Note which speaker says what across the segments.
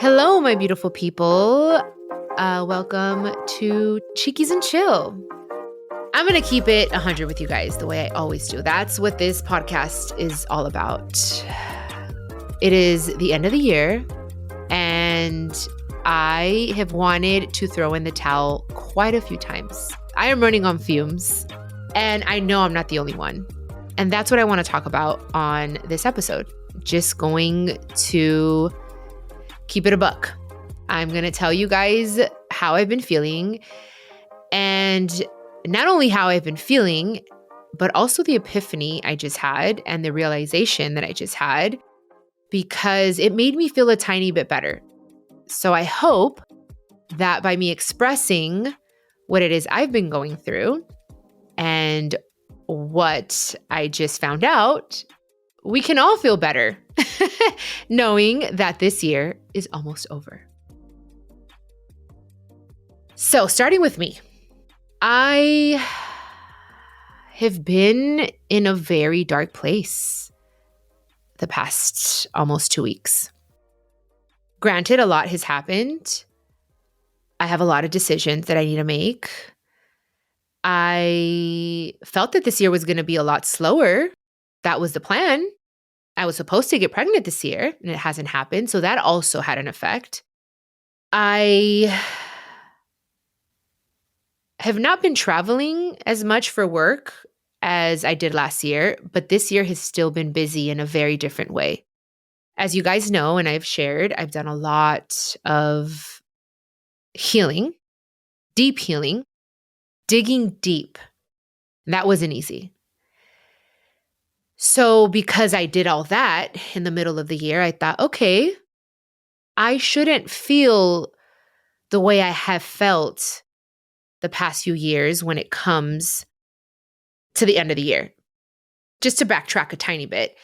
Speaker 1: Hello, my beautiful people. Welcome to Chiquis and Chill. I'm going to keep it 100 with you guys the way I always do. That's what this podcast is all about. It is the end of the year, and I have wanted to throw in the towel quite a few times. I am running on fumes, and I know I'm not the only one. And that's what I want to talk about on this episode. Just going to keep it a buck. I'm going to tell you guys how I've been feeling, and not only how I've been feeling, but also the epiphany I just had and the realization that I just had, because it made me feel a tiny bit better. So I hope that by me expressing what it is I've been going through and what I just found out, we can all feel better knowing that this year is almost over. So starting with me, I have been in a very dark place the past almost 2 weeks. Granted, a lot has happened. I have a lot of decisions that I need to make. I felt that this year was going to be a lot slower. That was the plan. I was supposed to get pregnant this year, and it hasn't happened. So that also had an effect. I have not been traveling as much for work as I did last year, but this year has still been busy in a very different way. As you guys know, and I've shared, I've done a lot of healing, deep healing, digging deep. That wasn't easy. So because I did all that in the middle of the year, I thought, okay, I shouldn't feel the way I have felt the past few years when it comes to the end of the year. Just to backtrack a tiny bit,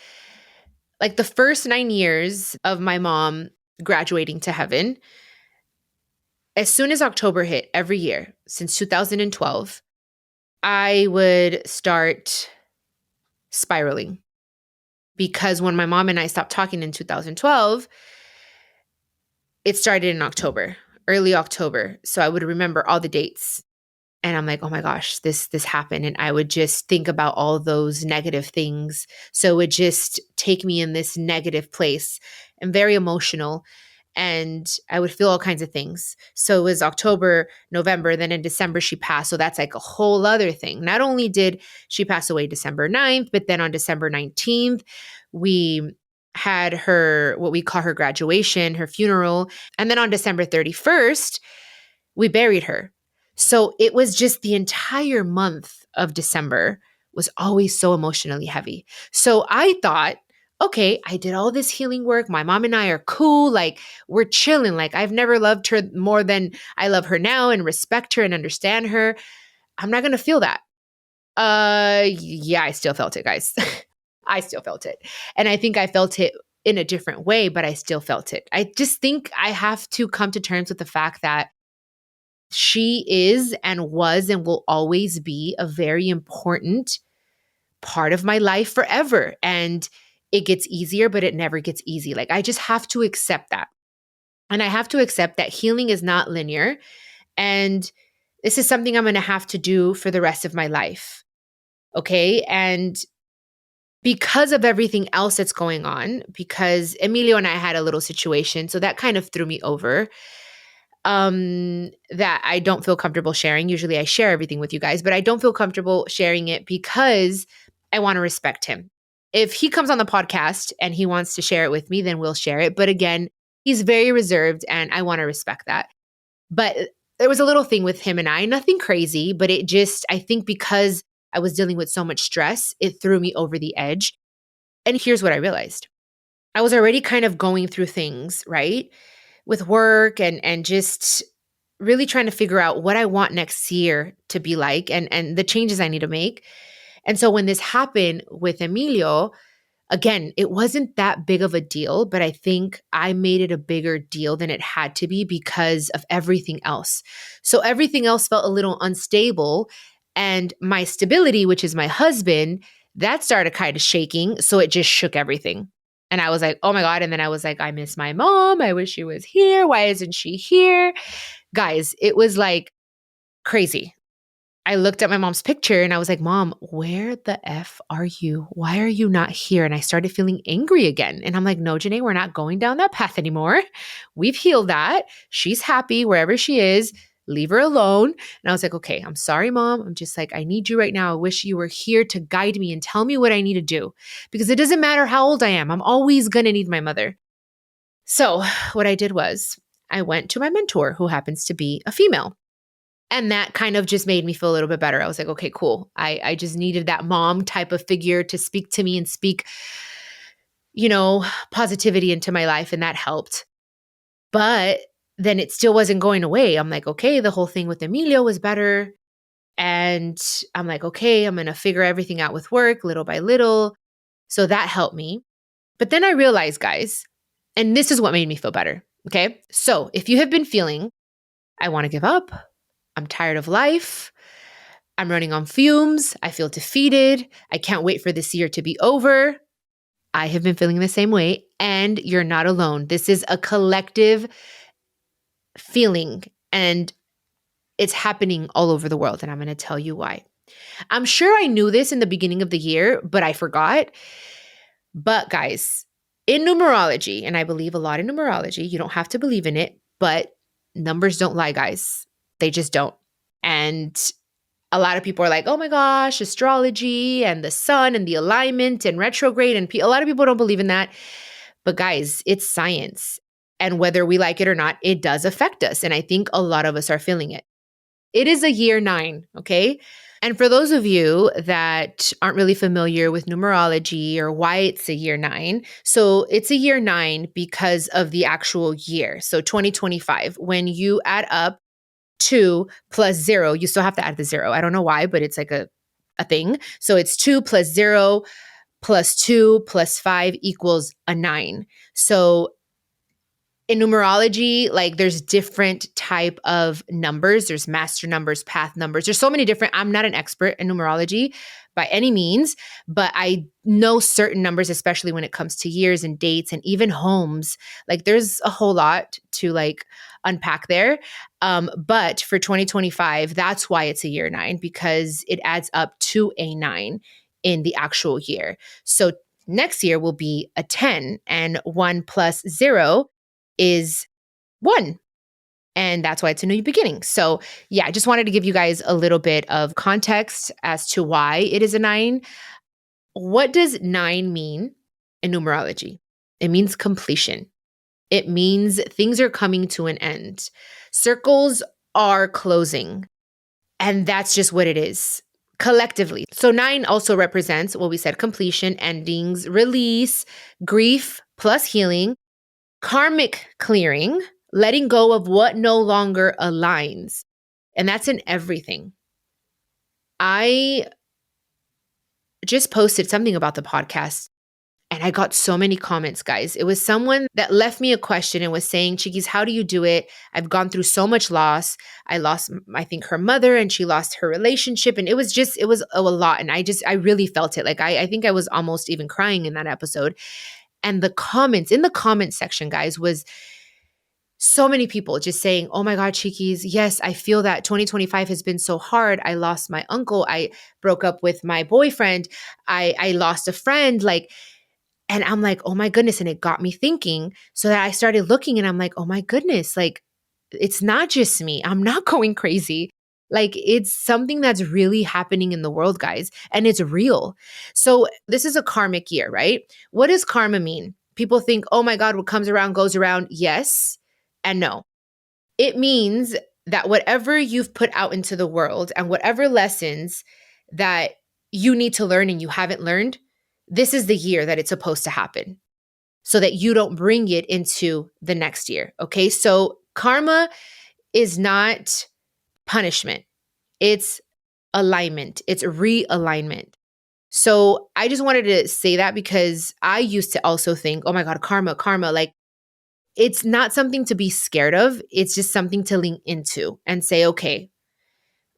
Speaker 1: like the first 9 years of my mom graduating to heaven, as soon as October hit every year since 2012, I would start spiraling. Because when my mom and I stopped talking in 2012, it started in October, early October. So I would remember all the dates. And I'm like, oh my gosh, this happened. And I would just think about all those negative things. So it would just take me in this negative place and very emotional. And I would feel all kinds of things. So it was October, November, then in December she passed. So that's like a whole other thing. Not only did she pass away December 9th, but then on December 19th, we had her, what we call her graduation, her funeral. And then on December 31st, we buried her. So it was just the entire month of December was always so emotionally heavy. So I thought, okay, I did all this healing work. My mom and I are cool. Like we're chilling. Like I've never loved her more than I love her now and respect her and understand her. I'm not going to feel that. Yeah, I still felt it, guys. I still felt it. And I think I felt it in a different way, but I still felt it. I just think I have to come to terms with the fact that she is and was and will always be a very important part of my life forever. And it gets easier, but it never gets easy. Like I just have to accept that. And I have to accept that healing is not linear. And this is something I'm going to have to do for the rest of my life. Okay. And because of everything else that's going on, because Emilio and I had a little situation, so that kind of threw me over, that I don't feel comfortable sharing. Usually I share everything with you guys, but I don't feel comfortable sharing it because I want to respect him. If he comes on the podcast and he wants to share it with me, then we'll share it. But again, he's very reserved and I want to respect that. But there was a little thing with him and I, nothing crazy, but it just, I think because I was dealing with so much stress, it threw me over the edge. And here's what I realized. I was already kind of going through things, right? With work and just really trying to figure out what I want next year to be like and the changes I need to make. And so when this happened with Emilio, again, it wasn't that big of a deal, but I think I made it a bigger deal than it had to be because of everything else. So everything else felt a little unstable. And my stability, which is my husband, that started kind of shaking. So it just shook everything. And I was like, oh my God. And then I was like, I miss my mom. I wish she was here. Why isn't she here? Guys, it was like crazy. I looked at my mom's picture and I was like, Mom, where the F are you? Why are you not here? And I started feeling angry again. And I'm like, no, Janae, we're not going down that path anymore. We've healed that. She's happy wherever she is. Leave her alone. And I was like, okay, I'm sorry, Mom. I'm just like, I need you right now. I wish you were here to guide me and tell me what I need to do. Because it doesn't matter how old I am. I'm always going to need my mother. So what I did was I went to my mentor, who happens to be a female. And that kind of just made me feel a little bit better. I was like, okay, cool. I just needed that mom type of figure to speak to me and speak, positivity into my life. And that helped. But then it still wasn't going away. I'm like, okay, the whole thing with Emilio was better. And I'm like, okay, I'm going to figure everything out with work little by little. So that helped me. But then I realized, guys, and this is what made me feel better. Okay. So if you have been feeling, I want to give up, I'm tired of life, I'm running on fumes, I feel defeated, I can't wait for this year to be over, I have been feeling the same way, and you're not alone. This is a collective feeling, and it's happening all over the world, and I'm going to tell you why. I'm sure I knew this in the beginning of the year, but I forgot. But guys, in numerology, and I believe a lot in numerology, you don't have to believe in it, but numbers don't lie, guys. They just don't. And a lot of people are like, oh my gosh, astrology and the sun and the alignment and retrograde. And a lot of people don't believe in that. But guys, it's science. And whether we like it or not, it does affect us. And I think a lot of us are feeling it. It is a year 9, okay? And for those of you that aren't really familiar with numerology or why it's a year 9, so it's a year 9 because of the actual year. So 2025, when you add up 2 plus 0, you still have to add the 0. I don't know why, but it's like a thing. So it's 2 plus 0 plus 2 plus 5 equals a 9. So in numerology, like there's different type of numbers. There's master numbers, path numbers. There's so many different. I'm not an expert in numerology by any means, but I know certain numbers, especially when it comes to years and dates and even homes. Like there's a whole lot to like unpack there. But for 2025, that's why it's a year 9, because it adds up to a 9 in the actual year. So next year will be a 10, and 1 plus 0 is 1. And that's why it's a new beginning. So yeah, I just wanted to give you guys a little bit of context as to why it is a 9. What does 9 mean in numerology? It means completion. It means things are coming to an end. Circles are closing. And that's just what it is collectively. So 9 also represents what we said: completion, endings, release, grief plus healing, karmic clearing, letting go of what no longer aligns. And that's in everything. I just posted something about the podcast and I got so many comments, guys. It was someone that left me a question and was saying, Chiquis, how do you do it? I've gone through so much loss. I lost, I think, her mother, and she lost her relationship. And it was a lot. And I really felt it. Like, I think I was almost even crying in that episode. And the comments in the comment section, guys, was so many people just saying, oh my God, Chiquis, yes, I feel that 2025 has been so hard. I lost my uncle. I broke up with my boyfriend. I lost a friend. And I'm like, oh my goodness. And it got me thinking, so that I started looking and I'm like, oh my goodness, like it's not just me. I'm not going crazy. Like it's something that's really happening in the world, guys, and it's real. So this is a karmic year, right? What does karma mean? People think, oh my God, what comes around goes around. Yes and no. It means that whatever you've put out into the world and whatever lessons that you need to learn and you haven't learned, this is the year that it's supposed to happen so that you don't bring it into the next year. Okay. So karma is not punishment. It's alignment. It's realignment. So I just wanted to say that because I used to also think, oh my God, karma, like it's not something to be scared of. It's just something to lean into and say, okay,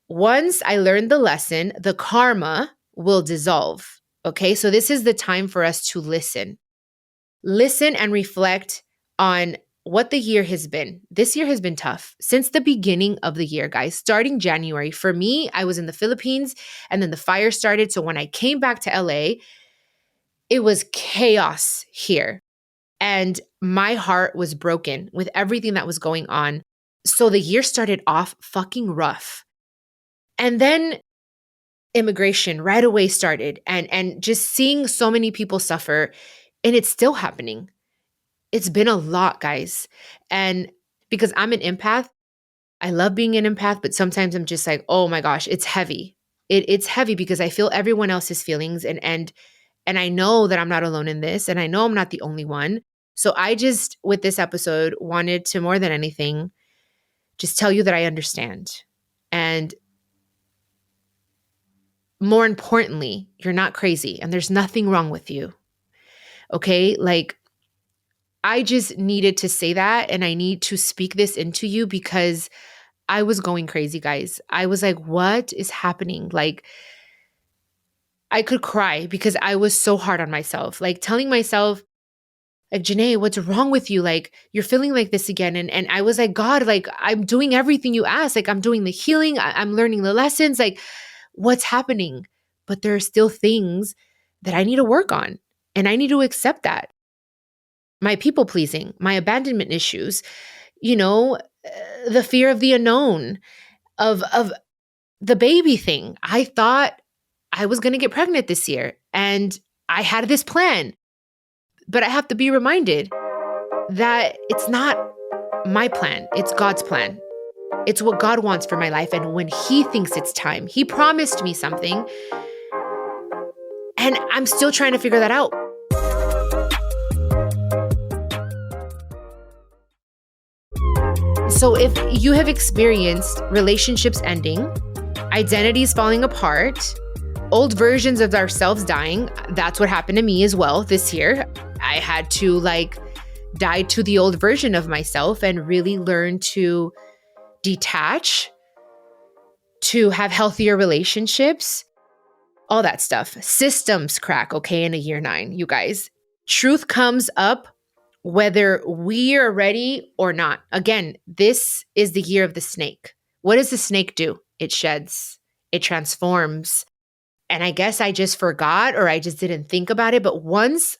Speaker 1: once I learn the lesson, the karma will dissolve. Okay. So this is the time for us to listen. Listen and reflect on what the year has been. This year has been tough since the beginning of the year, guys. Starting January, for me, I was in the Philippines and then the fire started. So when I came back to LA, it was chaos here. And my heart was broken with everything that was going on. So the year started off fucking rough. And then immigration right away started and just seeing so many people suffer, and it's still happening. It's been a lot, guys. And because I'm an empath, I love being an empath, but sometimes I'm just like, oh my gosh, it's heavy. It's heavy because I feel everyone else's feelings, and I know that I'm not alone in this, and I know I'm not the only one. So I just, with this episode, wanted to, more than anything, just tell you that I understand. And more importantly, you're not crazy and there's nothing wrong with you. Okay? Like, I just needed to say that, and I need to speak this into you because I was going crazy, guys. I was like, what is happening? Like, I could cry because I was so hard on myself, like telling myself, like, Janae, what's wrong with you? Like, you're feeling like this again. And I was like, God, like, I'm doing everything you asked. Like, I'm doing the healing. I'm learning the lessons. Like, what's happening? But there are still things that I need to work on. And I need to accept that. My people pleasing, my abandonment issues, the fear of the unknown, of the baby thing. I thought I was going to get pregnant this year and I had this plan, but I have to be reminded that it's not my plan. It's God's plan. It's what God wants for my life. And when He thinks it's time, He promised me something. And I'm still trying to figure that out. So if you have experienced relationships ending, identities falling apart, old versions of ourselves dying, that's what happened to me as well this year. I had to die to the old version of myself and really learn to detach, to have healthier relationships, all that stuff. Systems crack, okay, in a year 9, you guys. Truth comes up whether we are ready or not. Again, this is the year of the snake. What does the snake do? It sheds, it transforms. And I guess I just forgot or I just didn't think about it. But once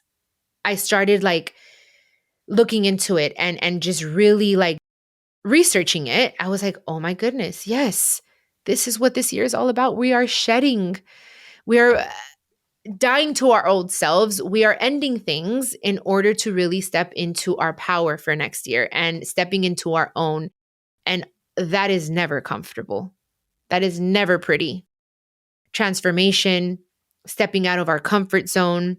Speaker 1: I started looking into it and just really researching it, I was like, oh my goodness, yes, this is what this year is all about. We are shedding. We are dying to our old selves. We are ending things in order to really step into our power for next year and stepping into our own. And that is never comfortable. That is never pretty. Transformation, stepping out of our comfort zone,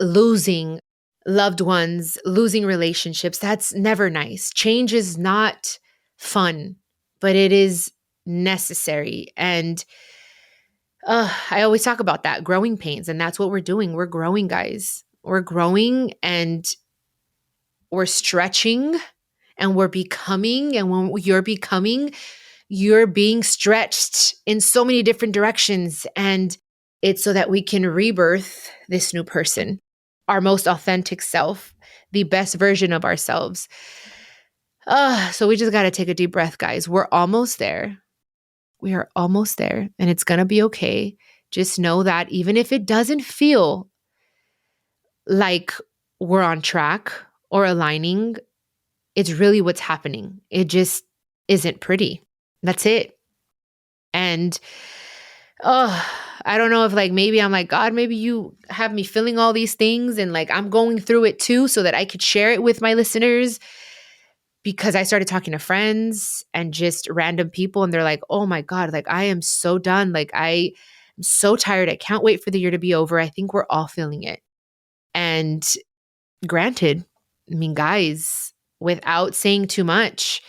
Speaker 1: losing loved ones, losing relationships. That's never nice. Change is not fun, but it is necessary. And I always talk about that, growing pains. And that's what we're doing. We're growing, guys. We're growing and we're stretching and we're becoming. And when you're becoming, you're being stretched in so many different directions. And it's so that we can rebirth this new person, our most authentic self, the best version of ourselves. So we just got to take a deep breath, guys. We're almost there. We are almost there, and it's going to be okay. Just know that even if it doesn't feel like we're on track or aligning, it's really what's happening. It just isn't pretty. That's it. And I don't know if maybe I'm like, God, maybe you have me feeling all these things and I'm going through it too so that I could share it with my listeners. Because I started talking to friends and just random people, and they're like, oh my God, I am so done. I am so tired. I can't wait for the year to be over. I think we're all feeling it. And granted, I mean, guys, without saying too much,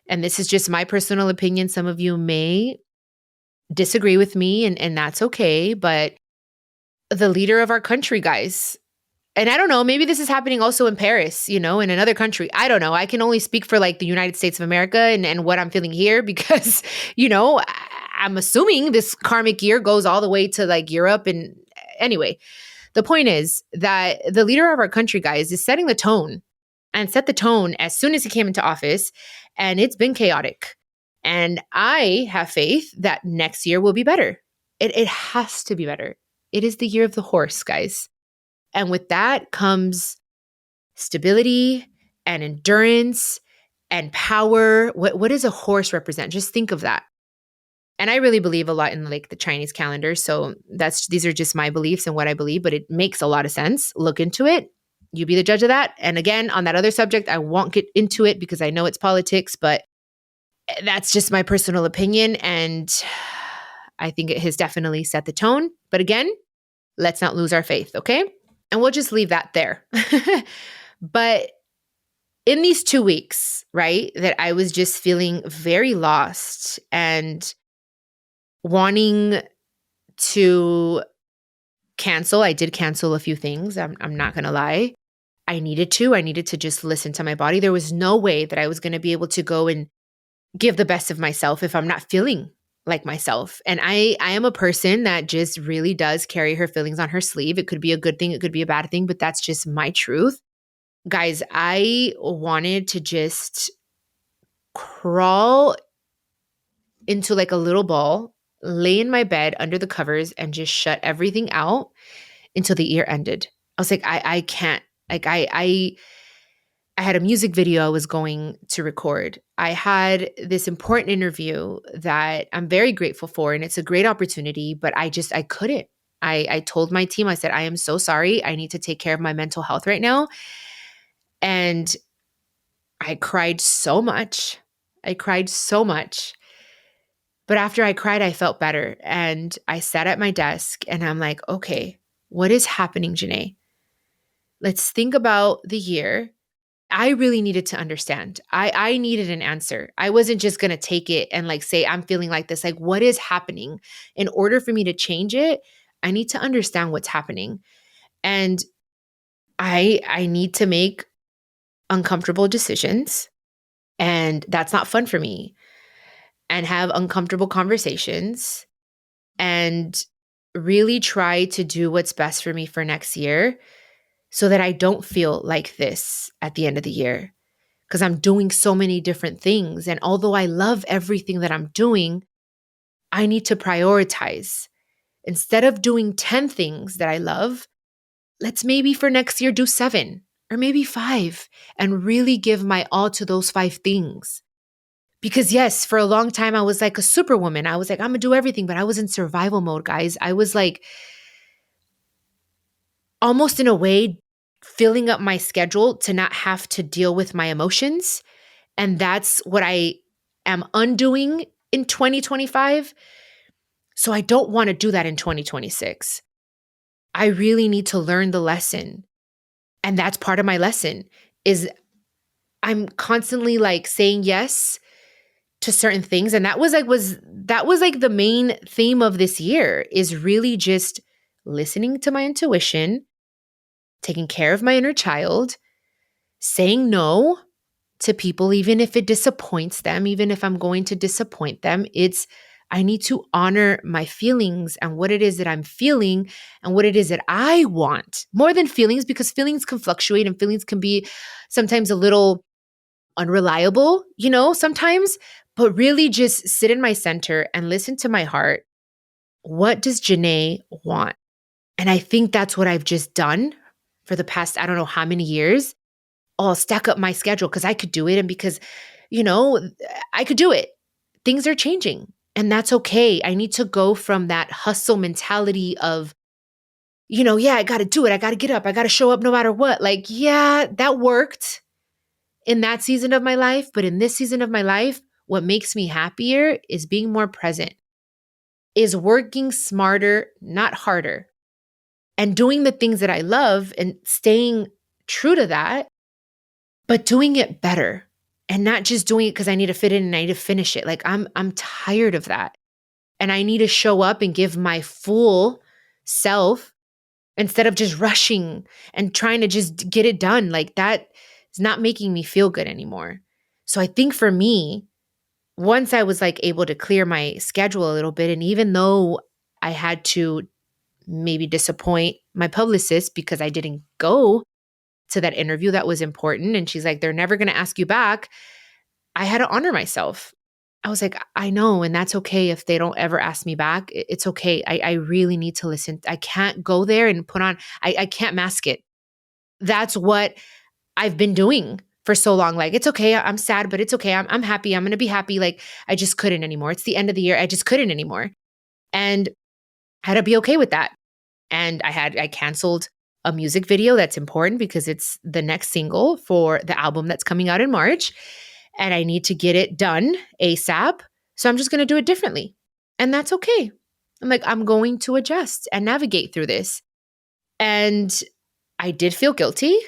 Speaker 1: and this is just my personal opinion, some of you may disagree with me, and that's okay. But the leader of our country, guys, and I don't know, maybe this is happening also in Paris, in another country. I don't know. I can only speak for the United States of America and what I'm feeling here because, I'm assuming this karmic year goes all the way to Europe. And anyway, the point is that the leader of our country, guys, is setting the tone and set the tone as soon as he came into office. And it's been chaotic. And I have faith that next year will be better. It has to be better. It is the year of the horse, guys. And with that comes stability and endurance and power. What does a horse represent? Just think of that. And I really believe a lot in like the Chinese calendar. So these are just my beliefs and what I believe, but it makes a lot of sense. Look into it. You be the judge of that. And again, on that other subject, I won't get into it because I know it's politics, but that's just my personal opinion. And I think it has definitely set the tone. But again, let's not lose our faith, okay? And we'll just leave that there. But in these 2 weeks, right, that I was just feeling very lost and wanting to cancel. I did cancel a few things. I'm not going to lie. I needed to just listen to my body. There was no way that I was going to be able to go and give the best of myself if I'm not feeling like myself. And I am a person that just really does carry her feelings on her sleeve. It could be a good thing. It could be a bad thing, but that's just my truth. Guys, I wanted to just crawl into like a little ball, lay in my bed under the covers and just shut everything out until the year ended. I was like, I can't, like I had a music video I was going to record. I had this important interview that I'm very grateful for, and it's a great opportunity, but I couldn't. I told my team, I said, I am so sorry. I need to take care of my mental health right now. And I cried so much. But after I cried, I felt better. And I sat at my desk and I'm like, okay, what is happening, Janae? Let's think about the year. I really needed to understand. I needed an answer. I wasn't just going to take it and like say, I'm feeling like this. Like, what is happening? In order for me to change it, I need to understand what's happening. And I need to make uncomfortable decisions. And that's not fun for me. And have uncomfortable conversations and really try to do what's best for me for next year so that I don't feel like this at the end of the year. Because I'm doing so many different things. And although I love everything that I'm doing, I need to prioritize. Instead of doing 10 things that I love, let's maybe for next year do 7 or maybe 5 and really give my all to those 5 things. Because yes, for a long time, I was like a superwoman. I was like, I'm gonna do everything, but I was in survival mode, guys. I was like almost in a way filling up my schedule to not have to deal with my emotions. And that's what I am undoing in 2025. So I don't want to do that in 2026. I really need to learn the lesson. And that's part of my lesson is I'm constantly like saying yes to certain things. And that was like the main theme of this year is really just listening to my intuition, taking care of my inner child, saying no to people, even if it disappoints them, even if I'm going to disappoint them. I need to honor my feelings and what it is that I'm feeling and what it is that I want more than feelings, because feelings can fluctuate and feelings can be sometimes a little unreliable, sometimes, but really just sit in my center and listen to my heart. What does Janae want? And I think that's what I've just done for the past, I don't know how many years. I'll stack up my schedule because I could do it. And because, I could do it. Things are changing and that's okay. I need to go from that hustle mentality of, yeah, I got to do it. I got to get up. I got to show up no matter what. Like, yeah, that worked in that season of my life. But in this season of my life, what makes me happier is being more present, is working smarter, not harder, and doing the things that I love and staying true to that, but doing it better and not just doing it because I need to fit in and I need to finish it. Like I'm tired of that. And I need to show up and give my full self instead of just rushing and trying to just get it done. Like that is not making me feel good anymore. So I think for me, once I was like able to clear my schedule a little bit, and even though I had to maybe disappoint my publicist because I didn't go to that interview that was important. And she's like, they're never going to ask you back. I had to honor myself. I was like, I know, and that's okay if they don't ever ask me back. It's okay. I really need to listen. I can't go there and put on, I can't mask it. That's what I've been doing for so long. Like, it's okay. I'm sad, but it's okay. I'm happy. I'm going to be happy. Like, I just couldn't anymore. It's the end of the year. I just couldn't anymore. And I had to be okay with that. And I canceled a music video that's important because it's the next single for the album that's coming out in March. And I need to get it done ASAP. So I'm just going to do it differently. And that's okay. I'm like, I'm going to adjust and navigate through this. And I did feel guilty.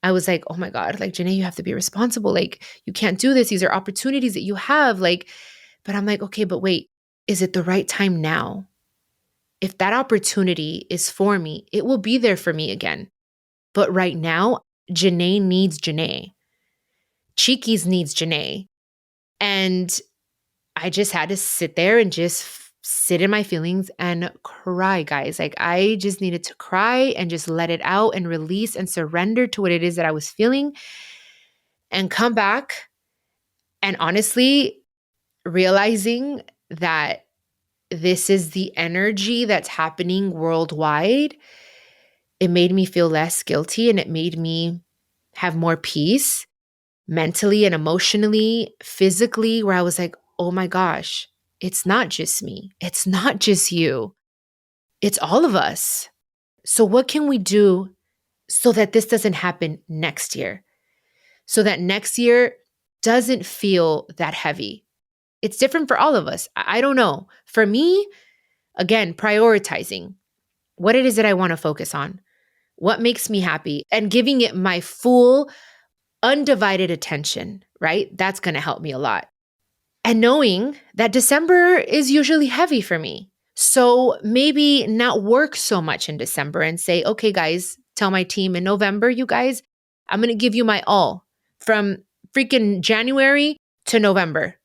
Speaker 1: I was like, oh my God, like, Janae, you have to be responsible. Like, you can't do this. These are opportunities that you have. Like, but I'm like, okay, but wait, is it the right time now? If that opportunity is for me, it will be there for me again. But right now, Janae needs Janae. Chiquis needs Janae. And I just had to sit there and just sit in my feelings and cry, guys. Like, I just needed to cry and just let it out and release and surrender to what it is that I was feeling and come back. And honestly, realizing that this is the energy that's happening worldwide, it made me feel less guilty and it made me have more peace mentally and emotionally, physically, where I was like, oh my gosh, it's not just me. It's not just you. It's all of us. So what can we do so that this doesn't happen next year? So that next year doesn't feel that heavy. It's different for all of us. I don't know. For me, again, prioritizing what it is that I want to focus on, what makes me happy, and giving it my full, undivided attention, right? That's going to help me a lot. And knowing that December is usually heavy for me. So maybe not work so much in December and say, okay, guys, tell my team in November, you guys, I'm going to give you my all from freaking January to November.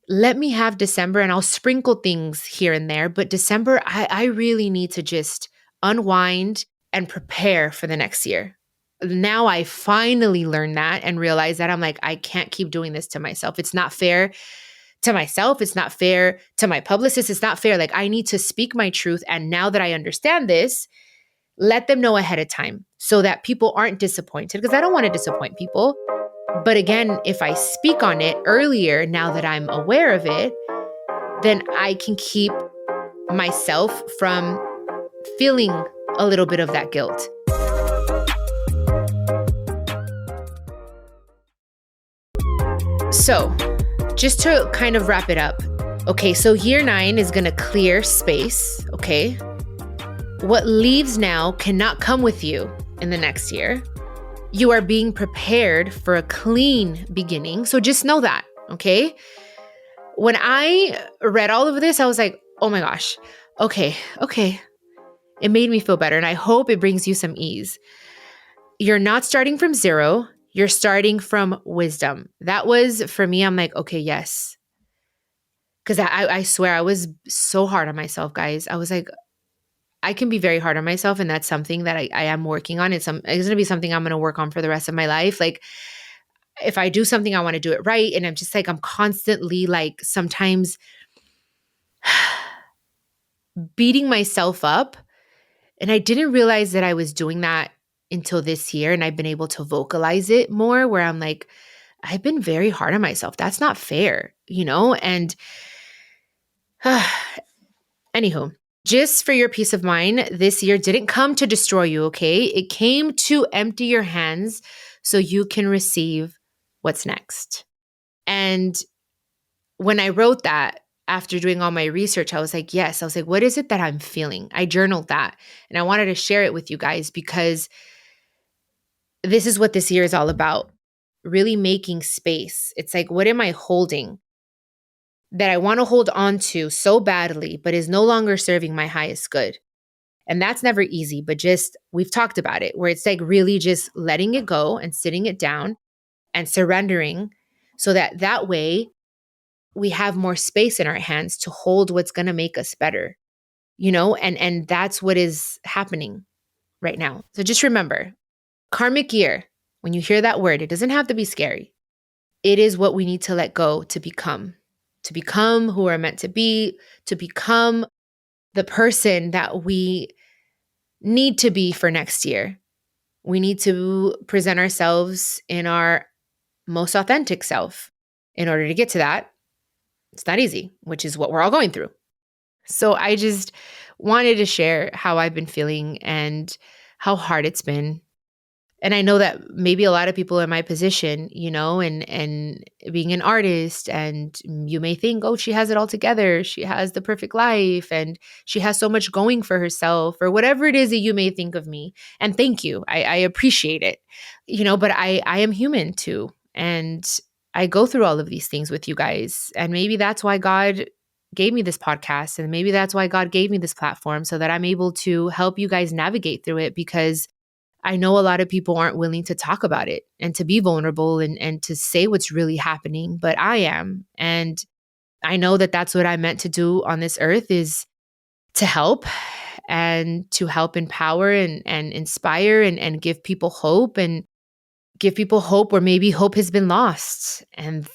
Speaker 1: Let me have December and I'll sprinkle things here and there. But December, I really need to just unwind and prepare for the next year. Now I finally learned that and realized that I'm like, I can't keep doing this to myself. It's not fair to myself. It's not fair to my publicist. It's not fair. Like, I need to speak my truth. And now that I understand this, let them know ahead of time so that people aren't disappointed, because I don't want to disappoint people. But again, if I speak on it earlier, now that I'm aware of it, then I can keep myself from feeling a little bit of that guilt. So, just to kind of wrap it up. Okay, so year 9 is going to clear space, okay? What leaves now cannot come with you in the next year. You are being prepared for a clean beginning. So just know that, okay? When I read all of this, I was like, oh my gosh, okay. It made me feel better. And I hope it brings you some ease. You're not starting from zero. You're starting from wisdom. That was, for me, I'm like, okay, yes. Because I swear I was so hard on myself, guys. I was like, I can be very hard on myself. And that's something that I am working on. It's going to be something I'm going to work on for the rest of my life. Like, if I do something, I want to do it right. And I'm just like, I'm constantly like sometimes beating myself up. And I didn't realize that I was doing that until this year. And I've been able to vocalize it more, where I'm like, I've been very hard on myself. That's not fair, you know? And anywho, just for your peace of mind, this year didn't come to destroy you, okay? It came to empty your hands so you can receive what's next. And when I wrote that, after doing all my research, I was like, yes. I was like, what is it that I'm feeling? I journaled that. And I wanted to share it with you guys because this is what this year is all about. Really making space. It's like, what am I holding that I want to hold on to so badly, but is no longer serving my highest good? And that's never easy, but just, we've talked about it, where it's like really just letting it go and sitting it down and surrendering, so that way we have more space in our hands to hold what's going to make us better, you know? And that's what is happening. right now. So just remember, karmic year, when you hear that word, it doesn't have to be scary. It is what we need to let go to become who we're meant to be, to become the person that we need to be for next year. We need to present ourselves in our most authentic self. In order to get to that, it's not easy, which is what we're all going through. So I just wanted to share how I've been feeling and how hard it's been. And I know that maybe a lot of people in my position, and being an artist, and you may think, oh, she has it all together. She has the perfect life and she has so much going for herself, or whatever it is that you may think of me. And thank you. I appreciate it, but I am human too. And I go through all of these things with you guys. And maybe that's why God gave me this podcast. And maybe that's why God gave me this platform, so that I'm able to help you guys navigate through it, because I know a lot of people aren't willing to talk about it and to be vulnerable and to say what's really happening, but I am. And I know that that's what I'm meant to do on this earth, is to help and to help empower and inspire and give people hope, and give people hope where maybe hope has been lost. And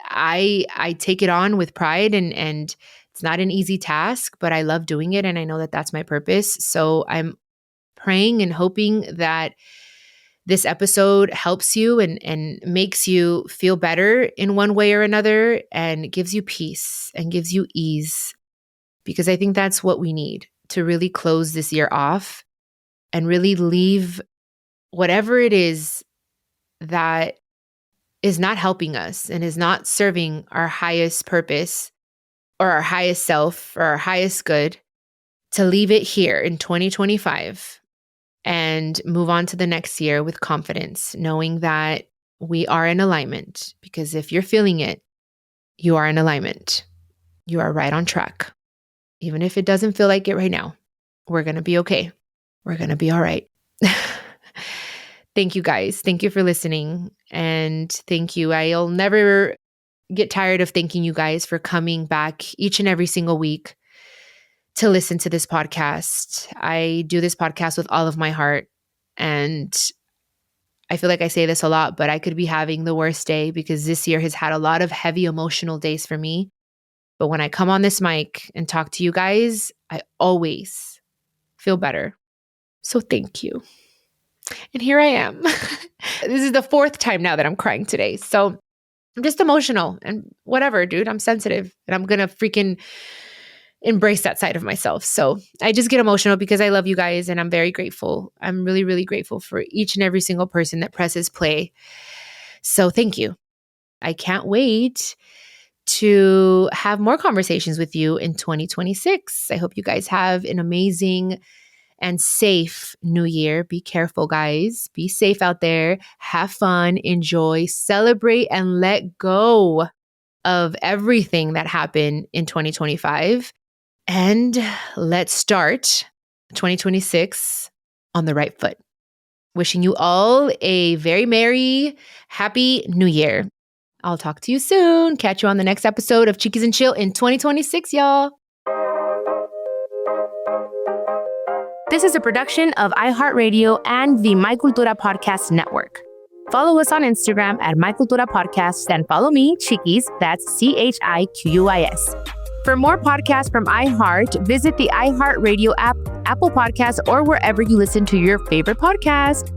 Speaker 1: I take it on with pride, and it's not an easy task, but I love doing it. And I know that that's my purpose. So I'm praying and hoping that this episode helps you and makes you feel better in one way or another, and gives you peace and gives you ease, because I think that's what we need to really close this year off and really leave whatever it is that is not helping us and is not serving our highest purpose or our highest self or our highest good, to leave it here in 2025 and move on to the next year with confidence, knowing that we are in alignment. Because if you're feeling it, you are in alignment. You are right on track. Even if it doesn't feel like it right now, we're going to be okay. We're going to be all right. Thank you guys. Thank you for listening. And thank you. I'll never get tired of thanking you guys for coming back each and every single week to listen to this podcast. I do this podcast with all of my heart. And I feel like I say this a lot, but I could be having the worst day, because this year has had a lot of heavy emotional days for me. But when I come on this mic and talk to you guys, I always feel better. So thank you. And here I am. This is the 4th time now that I'm crying today. So I'm just emotional and whatever, dude. I'm sensitive, and I'm going to freaking embrace that side of myself. So I just get emotional because I love you guys, and I'm very grateful. I'm really, really grateful for each and every single person that presses play. So thank you. I can't wait to have more conversations with you in 2026. I hope you guys have an amazing and safe new year. Be careful, guys. Be safe out there. Have fun, enjoy, celebrate, and let go of everything that happened in 2025. And let's start 2026 on the right foot. Wishing you all a very merry, happy new year. I'll talk to you soon. Catch you on the next episode of Chiquis and Chill in 2026, y'all. This is a production of iHeartRadio and the My Cultura Podcast Network. Follow us on Instagram at My Cultura Podcast, and follow me, Chiquis, that's CHIQUIS. For more podcasts from iHeart, visit the iHeartRadio app, Apple Podcasts, or wherever you listen to your favorite podcast.